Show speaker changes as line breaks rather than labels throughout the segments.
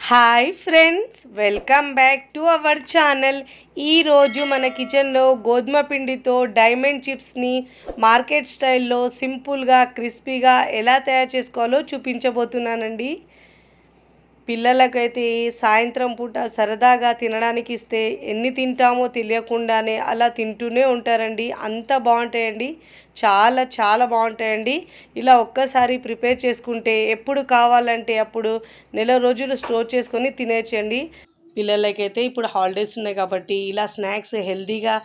Hi friends, welcome back to our channel. ఈరోజు మన కిచెన్లో గోధుమ పిండితో డైమండ్ చిప్స్ని మార్కెట్ స్టైల్లో సింపుల్గా క్రిస్పీగా ఎలా తయారు చేసుకోవాలో చూపించబోతున్నానండి. పిల్లలకైతే సాయంత్రం పూట సరదాగా తినడానికి ఇస్తే ఎన్ని తింటామో తెలియకుండానే అలా తింటూనే ఉంటారండి. అంత బాగుంటాయండి, చాలా చాలా బాగుంటాయండి. ఇలా ఒక్కసారి ప్రిపేర్ చేసుకుంటే ఎప్పుడు కావాలంటే అప్పుడు నెల రోజులు స్టోర్ చేసుకొని తినేయచ్చండి. పిల్లలకైతే ఇప్పుడు హాలిడేస్ ఉన్నాయి కాబట్టి ఇలా స్నాక్స్ హెల్తీగా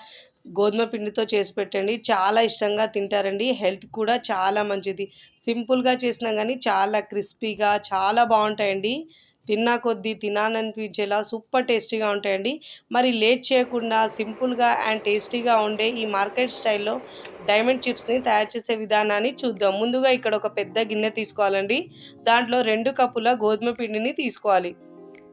గోధుమ పిండితో చేసి పెట్టండి, చాలా ఇష్టంగా తింటారండి. హెల్త్ కూడా చాలా మంచిది. సింపుల్గా చేసినా కానీ చాలా క్రిస్పీగా చాలా బాగుంటాయండి. తిన్నా కొద్దీ తినాలనిపించేలా సూపర్ టేస్టీగా ఉంటాయండి. మరి లేట్ చేయకుండా సింపుల్గా అండ్ టేస్టీగా ఉండే ఈ మార్కెట్ స్టైల్లో డైమండ్ చిప్స్ని తయారు చేసే విధానాన్ని చూద్దాం. ముందుగా ఇక్కడ ఒక పెద్ద గిన్నె తీసుకోవాలండి. దాంట్లో 2 కప్పుల గోధుమ పిండిని తీసుకోవాలి.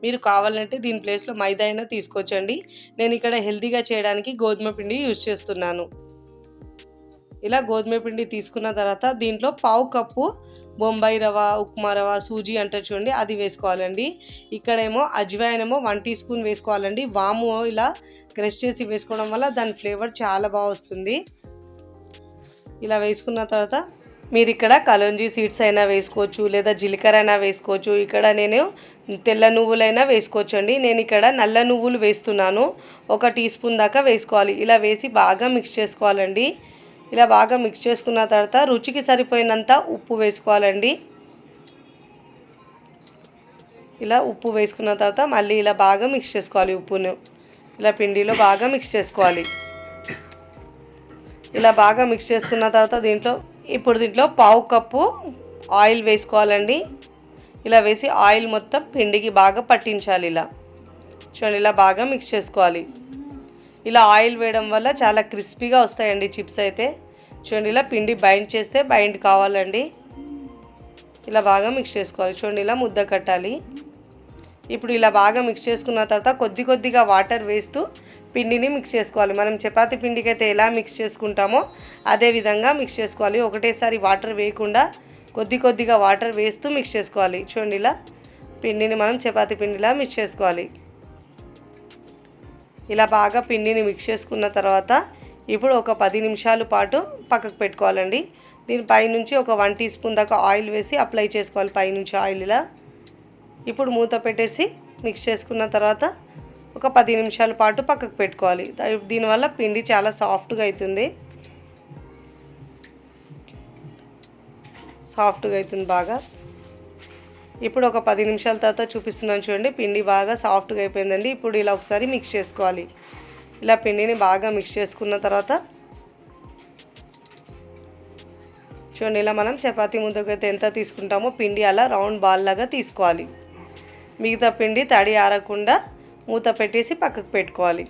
మీరు కావాలంటే దీని ప్లేస్లో మైదా అయినా తీసుకోవచ్చండి. నేను ఇక్కడ హెల్తీగా చేయడానికి గోధుమ పిండి యూజ్ చేస్తున్నాను. ఇలా గోధుమ పిండి తీసుకున్న తర్వాత దీంట్లో పావు కప్పు బొంబాయి రవ, ఉప్మా రవ, సూజీ అంటారు చూడండి, అది వేసుకోవాలండి. ఇక్కడేమో అజ్వాయిన్ ఏమో 1 టీ స్పూన్ వేసుకోవాలండి. వాము ఇలా క్రష్ చేసి వేసుకోవడం వల్ల దాని ఫ్లేవర్ చాలా బాగా వస్తుంది. ఇలా వేసుకున్న తర్వాత మీరు ఇక్కడ కలోంజీ సీడ్స్ అయినా వేసుకోవచ్చు, లేదా జీలకర్ర అయినా వేసుకోవచ్చు. ఇక్కడ నేను తెల్ల నువ్వులైనా వేసుకోవచ్చు అండి. నేను ఇక్కడ నల్ల నువ్వులు వేస్తున్నాను. 1 టీ స్పూన్ దాకా వేసుకోవాలి. ఇలా వేసి బాగా మిక్స్ చేసుకోవాలండి. ఇలా బాగా మిక్స్ చేసుకున్న తర్వాత రుచికి సరిపోయినంత ఉప్పు వేసుకోవాలండి. ఇలా ఉప్పు వేసుకున్న తర్వాత మళ్ళీ ఇలా బాగా మిక్స్ చేసుకోవాలి. ఉప్పును ఇలా పిండిలో బాగా మిక్స్ చేసుకోవాలి. ఇలా బాగా మిక్స్ చేసుకున్న తర్వాత దీంట్లో పావు కప్పు ఆయిల్ వేసుకోవాలండి. ఇలా వేసి ఆయిల్ మొత్తం పిండికి బాగా పట్టించాలి. ఇలా చూడండి, ఇలా బాగా మిక్స్ చేసుకోవాలి. ఇలా ఆయిల్ వేయడం వల్ల చాలా క్రిస్పీగా వస్తాయండి చిప్స్ అయితే. చూడండి, ఇలా పిండి బైండ్ చేస్తే బైండ్ కావాలండి. ఇలా బాగా మిక్స్ చేసుకోవాలి. చూడండి, ఇలా ముద్ద కట్టాలి. ఇప్పుడు ఇలా బాగా మిక్స్ చేసుకున్న తర్వాత కొద్దిగా వాటర్ వేస్తూ పిండిని మిక్స్ చేసుకోవాలి. మనం చపాతీ పిండికి అయితే ఎలా మిక్స్ చేసుకుంటామో అదే విధంగా మిక్స్ చేసుకోవాలి. ఒకటేసారి వాటర్ వేయకుండా కొద్దిగా వాటర్ వేస్తూ మిక్స్ చేసుకోవాలి. చూడండి, ఇలా పిండిని మనం చపాతీ పిండిలా మిక్స్ చేసుకోవాలి. ఇలా బాగా పిండిని మిక్స్ చేసుకున్న తర్వాత ఇప్పుడు ఒక 10 నిమిషాల పాటు పక్కకు పెట్టుకోవాలండి. దీనిపైనుంచి ఒక 1 టీ స్పూన్ దాకా ఆయిల్ వేసి అప్లై చేసుకోవాలి. పైనుంచి ఆయిల్ ఇలా. ఇప్పుడు మూత పెట్టేసి మిక్స్ చేసుకున్న తర్వాత ఒక 10 నిమిషాల పాటు పక్కకు పెట్టుకోవాలి. దీనివల్ల పిండి చాలా సాఫ్ట్గా అవుతుంది. బాగా. ఇప్పుడు ఒక 10 నిమిషాల తర్వాత చూపిస్తున్నాను చూడండి, పిండి బాగా సాఫ్ట్గా అయిపోయిందండి. ఇప్పుడు ఇలా ఒకసారి మిక్స్ చేసుకోవాలి. ఇలా పిండిని బాగా మిక్స్ చేసుకున్న తర్వాత చూడండి, ఇలా మనం చపాతీ ముద్దకైతే ఎంత తీసుకుంటామో పిండి అలా రౌండ్ బాల్ లాగా తీసుకోవాలి. మిగతా పిండి తడి ఆరకుండా మూత పెట్టేసి పక్కకు పెట్టుకోవాలి.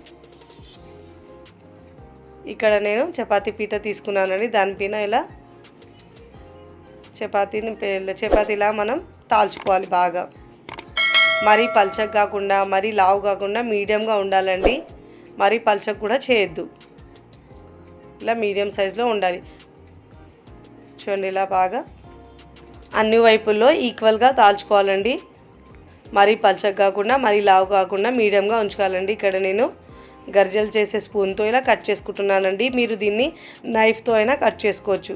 ఇక్కడ నేను చపాతీ పీట తీసుకున్నానండి. దానిపైన ఇలా చపాతీలా మనం తాల్చుకోవాలి బాగా. మరీ పల్చగా కాకుండా మరీ లావు కాకుండా మీడియంగా ఉండాలండి. మరీ పల్చగా కూడా చేయొద్దు. ఇలా మీడియం సైజులో ఉండాలి. చూడండి, ఇలా బాగా అన్ని వైపుల్లో ఈక్వల్గా తాల్చుకోవాలండి. మరీ పల్చగా కాకుండా మరీ లావు కాకుండా మీడియంగా ఉంచుకోవాలండి. ఇక్కడ నేను గర్జలు చేసే స్పూన్తో ఇలా కట్ చేసుకుంటున్నానండి. మీరు దీన్ని నైఫ్తో అయినా కట్ చేసుకోవచ్చు.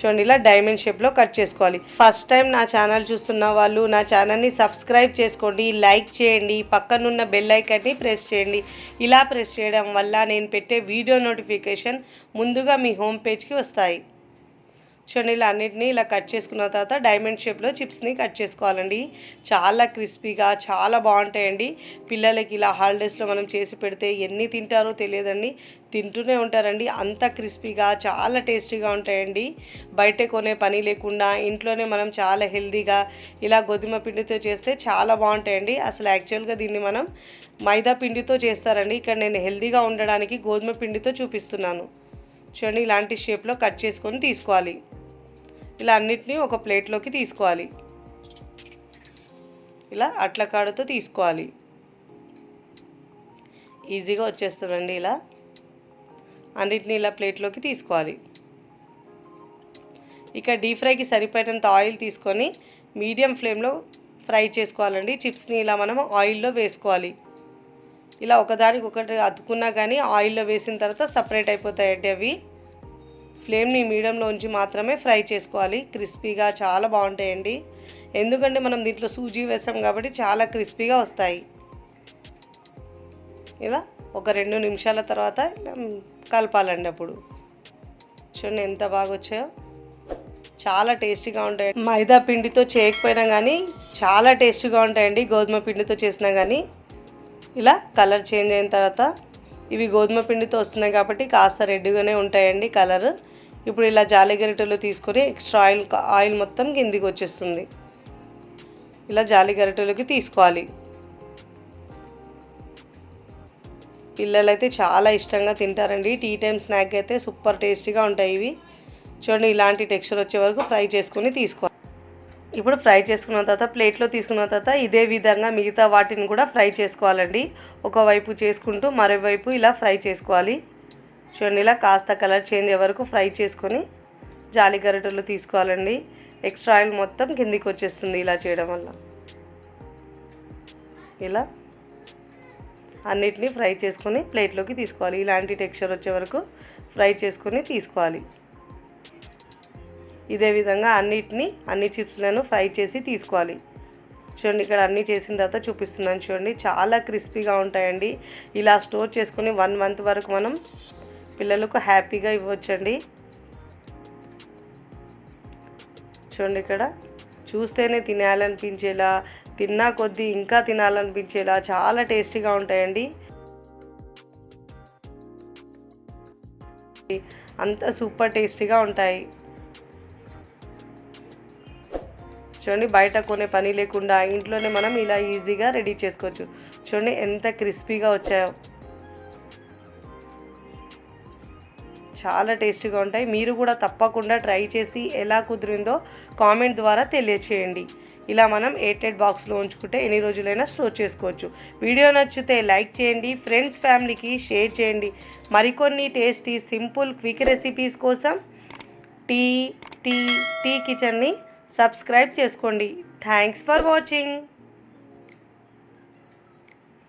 చూడండి, ఇలా డైమండ్ షేప్లో కట్ చేసుకోవాలి. ఫస్ట్ టైం నా ఛానల్ చూస్తున్న వాళ్ళు నా ఛానల్ని సబ్స్క్రైబ్ చేసుకోండి, లైక్ చేయండి, పక్కనున్న బెల్ ఐకాన్ని ప్రెస్ చేయండి. ఇలా ప్రెస్ చేయడం వల్ల నేను పెట్టే వీడియో నోటిఫికేషన్ ముందుగా మీ హోమ్ పేజ్కి వస్తాయి. చూడండి, ఇలా అన్నిటినీ ఇలా కట్ చేసుకున్న తర్వాత డైమండ్ షేప్లో చిప్స్ని కట్ చేసుకోవాలండి. చాలా క్రిస్పీగా చాలా బాగుంటాయండి. పిల్లలకి ఇలా హాలిడేస్లో మనం చేసి పెడితే ఎన్ని తింటారో తెలియదండి, తింటూనే ఉంటారండి. అంత క్రిస్పీగా చాలా టేస్టీగా ఉంటాయండి. బయట కొనే పని లేకుండా ఇంట్లోనే మనం చాలా హెల్తీగా ఇలా గోధుమ పిండితో చేస్తే చాలా బాగుంటాయండి. అసలు యాక్చువల్గా దీన్ని మనం మైదా పిండితో చేస్తారండి. ఇక్కడ నేను హెల్తీగా ఉండడానికి గోధుమ పిండితో చూపిస్తున్నాను. చూడండి, ఇలాంటి షేప్లో కట్ చేసుకొని తీసుకోవాలి. ఇలా అన్నిటినీ ఒక ప్లేట్లోకి తీసుకోవాలి. ఇలా అట్ల కాడతో తీసుకోవాలి. ఈజీగా వచ్చేస్తుందండి. ఇలా అన్నిటినీ ఇలా ప్లేట్లోకి తీసుకోవాలి. ఇక డీప్ ఫ్రైకి సరిపోయినంత ఆయిల్ తీసుకొని మీడియం ఫ్లేమ్లో ఫ్రై చేసుకోవాలండి. చిప్స్ని ఇలా మనం ఆయిల్లో వేసుకోవాలి. ఇలా ఒకదానికి ఒకటి అతుకున్నా కానీ ఆయిల్లో వేసిన తర్వాత సపరేట్ అయిపోతాయండి అవి. ఫ్లేమ్ని మీడియంలో ఉంచి మాత్రమే ఫ్రై చేసుకోవాలి. క్రిస్పీగా చాలా బాగుంటాయండి. ఎందుకంటే మనం దీంట్లో సూజీ వేసాం కాబట్టి చాలా క్రిస్పీగా వస్తాయి. ఇలా ఒక 2 నిమిషాల తర్వాత కలపాలండి. అప్పుడు చూడండి ఎంత బాగా వచ్చాయో, చాలా టేస్టీగా ఉంటాయి. మైదా పిండితో చేయకపోయినా కానీ చాలా టేస్టీగా ఉంటాయండి. గోధుమ పిండితో చేసినా కానీ. ఇలా కలర్ చేంజ్ అయిన తర్వాత ఇవి గోధుమ పిండితో వస్తున్నాయి కాబట్టి కాస్త రెడ్గానే ఉంటాయండి కలర్. ఇప్పుడు ఇలా జాలి గరిటెలో తీసుకొని ఎక్స్ట్రా ఆయిల్ మొత్తం కిందికి వచ్చేస్తుంది. ఇలా జాలి గరిటెలోకి తీసుకోవాలి. పిల్లలైతే చాలా ఇష్టంగా తింటారండి. టీ టైం స్నాక్ అయితే సూపర్ టేస్టీగా ఉంటాయి ఇవి. చూడండి ఇలాంటి టెక్స్చర్ వచ్చే వరకు ఫ్రై చేసుకొని తీసుకోవాలి. ఇప్పుడు ఫ్రై చేసుకున్న తర్వాత ప్లేట్లో తీసుకున్న తర్వాత ఇదే విధంగా మిగతా వాటిని కూడా ఫ్రై చేసుకోవాలండి. ఒకవైపు చేసుకుంటూ మరోవైపు ఇలా ఫ్రై చేసుకోవాలి. చూడండి ఇలా కాస్త కలర్ చేంజ్ అయ్యే వరకు ఫ్రై చేసుకొని జాలి గరిటెలో తీసుకోవాలండి. ఎక్స్ట్రా ఆయిల్ మొత్తం కిందికి వచ్చేస్తుంది ఇలా చేయడం వల్ల. ఇలా అన్నిటినీ ఫ్రై చేసుకొని ప్లేట్లోకి తీసుకోవాలి. ఇలాంటి టెక్స్చర్ వచ్చే వరకు ఫ్రై చేసుకొని తీసుకోవాలి. ఇదే విధంగా అన్ని చిప్స్లను ఫ్రై చేసి తీసుకోవాలి. చూడండి ఇక్కడ అన్నీ చేసిన తర్వాత చూపిస్తున్నాను. చూడండి చాలా క్రిస్పీగా ఉంటాయండి. ఇలా స్టోర్ చేసుకొని 1 మంత్ వరకు మనం పిల్లలకు హ్యాపీగా ఇవ్వచ్చండి. చూడండి ఇక్కడ చూస్తేనే తినాలనిపించేలా, తిన్నా కొద్దీ ఇంకా తినాలనిపించేలా చాలా టేస్టీగా ఉంటాయండి. అంత సూపర్ టేస్టీగా ఉంటాయి. చూడండి బయట కొనే పని లేకుండా ఇంట్లోనే మనం ఇలా ఈజీగా రెడీ చేసుకోవచ్చు. చూడండి ఎంత క్రిస్పీగా వచ్చాయో, చాలా టేస్టీగా ఉంటాయి. మీరు కూడా తప్పకుండా ట్రై చేసి ఎలా కుదిరిందో కామెంట్ ద్వారా తెలియచేయండి. ఇలా మనం ఎయిర్టైట్ బాక్స్లో ఉంచుకుంటే ఎన్ని రోజులైనా స్టోర్ చేసుకోవచ్చు. వీడియో నచ్చితే లైక్ చేయండి, ఫ్రెండ్స్ ఫ్యామిలీకి షేర్ చేయండి. మరికొన్ని టేస్టీ సింపుల్ క్విక్ రెసిపీస్ కోసం టీ కిచెన్ని సబ్స్క్రైబ్ చేసుకోండి. Thanks for watching.